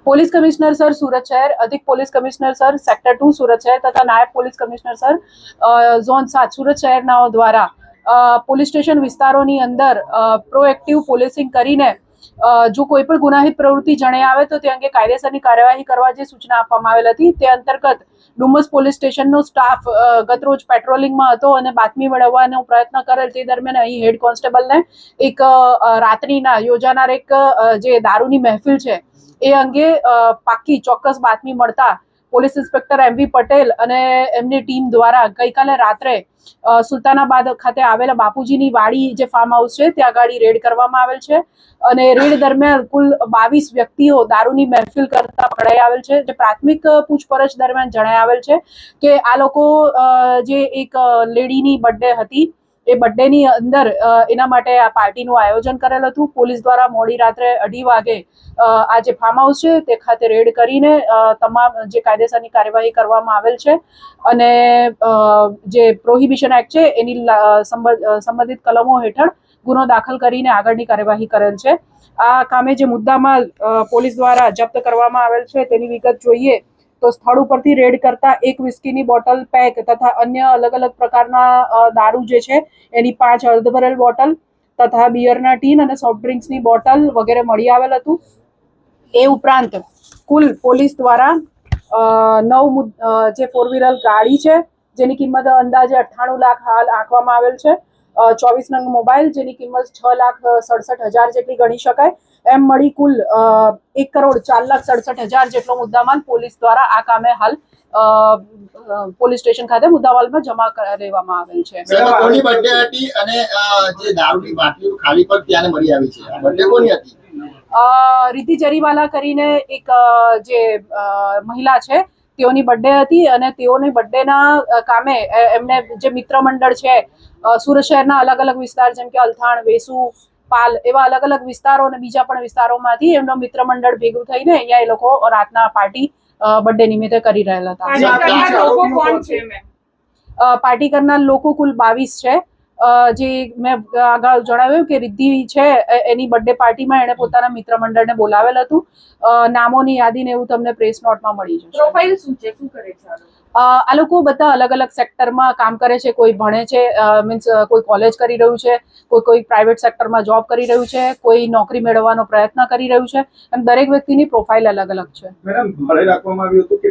Police commissioner sir सूरत शहर, अधिक police commissioner sir sector 2 सूरत शहर तथा नायब पुलिस कमिश्नर सर ઝોન 7 सूरत શહેરનાઓ દ્વારા પોલીસ સ્ટેશન વિસ્તારોની અંદર પ્રોએક્ટિવ પોલીસિંગ કરીને જો કોઈ પણ ગુનાહિત પ્રવૃત્તિ જણાઈ આવે તો તે અંગે કાયદેસરની કાર્યવાહી કરવા જે સૂચના આપવામાં આવેલ હતી તે અંતર્ગત ડુમસ પોલીસ સ્ટેશનનો સ્ટાફ ગતરોજ પેટ્રોલિંગમાં હતો અને બાતમી મેળવવાનો પ્રયત્ન કરેલ તે દરમિયાન અહીં હેડ કોન્સ્ટેબલને એક રાત્રિના યોજાનાર એક જે દારૂની મહેફિલ છે એ અંગે પાકી ચોક્કસ બાતમી મળતા પોલીસ ઇન્સ્પેક્ટર એમ.વી. પટેલ અને એમની ટીમ દ્વારા ગઈકાલે રાત્રે સુલતાનાબાદ ખાતે આવેલા બાપુજીની વાડી જે ફાર્મ હાઉસ છે ત્યાં ગાડી રેડ કરવામાં આવેલ છે અને રેડ દરમિયાન કુલ 22 વ્યક્તિઓ દારૂની મહેફિલ કરતા પકડાઈ આવેલ છે। જે પ્રાથમિક પૂછપરછ દરમિયાન જણાઈ આવેલ છે કે આ લોકો જે એક લેડીની બર્થડે હતી એ બર્થડેની અંદર એના માટે આ પાર્ટીનું આયોજન કરેલ હતું। પોલીસ દ્વારા મોડી રાત્રે 2:30 વાગે આ જે ફાર્મ હાઉસ છે તે ખાતે રેડ કરીને તમામ જે કાયદેસરની કાર્યવાહી કરવામાં આવેલ છે અને જે પ્રોહિબિશન એક્ટ છે એની સંબંધિત કલમો હેઠળ ગુનો દાખલ કરીને આગળની કાર્યવાહી કરેલ છે। આ કામે જે મુદ્દામાલ પોલીસ દ્વારા જપ્ત કરવામાં આવેલ છે તેની વિગત જોઈએ તો સ્થળ ઉપરથી રેડ કરતા એક વિસ્કીની બોટલ પેક તથા અન્ય અલગ અલગ પ્રકારના દારૂ જે છે એની 5 અર્ધભરેલ બોટલ તથા બિયરના ટીન અને સોફ્ટ ડ્રિંક્સની બોટલ વગેરે મળી આવેલ હતું। એ ઉપરાંત કુલ પોલીસ દ્વારા 9 જે 4 વ્હીલર ગાડી છે જેની કિંમત અંદાજે 98 લાખ હાલ આંકવામાં આવેલ છે। 24 નંગ મોબાઈલ જેની કિંમત 6,67,000 જેટલી ગણી શકાય। એમ મળી કુલ 1,04,67,000 જેટલો મુદ્દામાલ પોલીસ દ્વારા આ કામે હાલ પોલીસ સ્ટેશન ખાતે મુદ્દામાલમાં જમા લેવામાં આવેલ છે। કોની બર્થડે હતી અને જે દારૂની બાટલીઓ ખાલી પર ત્યાંને મળી આવી છે આ બર્થડે કોની હતી? રીતિ જરીવાલા કરીને એક જે મહિલા છે તેઓની બર્થડે હતી અને તેઓની બર્થડેના કામે એમને જે મિત્ર મંડળ છે સુરત શહેરના અલગ અલગ વિસ્તાર જેમ કે અલથાણ, વેસુ, પાલ એવા અલગ અલગ વિસ્તારો અને બીજા પણ વિસ્તારોમાંથી એમનો મિત્ર મંડળ ભેગું થઈને અહીંયા એ લોકો રાતના પાર્ટી બર્થડે નિમિત્તે કરી રહેલા હતા। પાર્ટી કરનાર લોકો કુલ 22 છે। જે મેં આગળ જણાવ્યું કે રિદ્ધિ છે એની બર્થડે પાર્ટીમાં એણે પોતાના મિત્ર મંડળને બોલાવેલ હતું। નામોની યાદી ને એવું તમને પ્રેસ નોટમાં મળી જશે। પ્રોફાઇલ શું છે, શું કરે છે આ લોકો બધા અલગ અલગ સેક્ટરમાં કામ કરે છે। કોઈ ભણે છે, મીન્સ કોઈ કોલેજ કરી રહ્યું છે, કોઈ પ્રાઇવેટ સેક્ટરમાં જોબ કરી રહ્યું છે, કોઈ નોકરી મેળવવાનો પ્રયત્ન કરી રહ્યું છે। એમ દરેક વ્યક્તિની પ્રોફાઇલ અલગ અલગ છે। મેડમ ભાડે રાખવામાં આવ્યું હતું કે